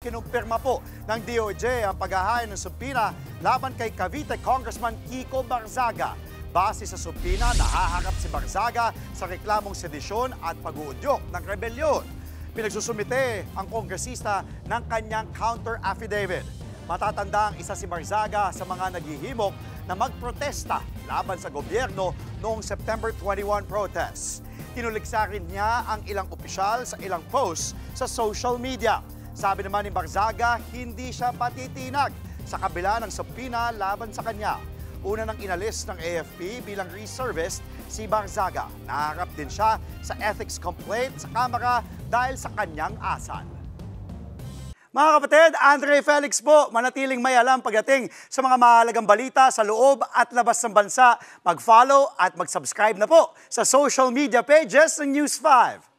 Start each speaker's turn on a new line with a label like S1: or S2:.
S1: kinumpirma po ng DOJ ang paghahain ng subpina laban kay Cavite Congressman Kiko Barzaga. Base sa subpina, nahaharap si Barzaga sa reklamong sedisyon at pag-uudyok ng rebelyon. Pinagsusumite ang kongresista ng kanyang counter affidavit. Matatanda ang isa si Barzaga sa mga naghihimok na magprotesta laban sa gobyerno noong September 21 protests. Tinuliksa rin niya ang ilang opisyal sa ilang posts sa social media. Sabi naman ni Barzaga, hindi siya patitinag sa kabila ng subpina laban sa kanya. Una nang inalis ng AFP bilang reservist si Barzaga. Naharap din siya sa ethics complaint sa Kamara dahil sa kanyang asal. Mga kapatid, Andre Felix po, manatiling may alam pagdating sa mga mahalagang balita sa loob at labas ng bansa. Mag-follow at mag-subscribe na po sa social media pages ng News 5.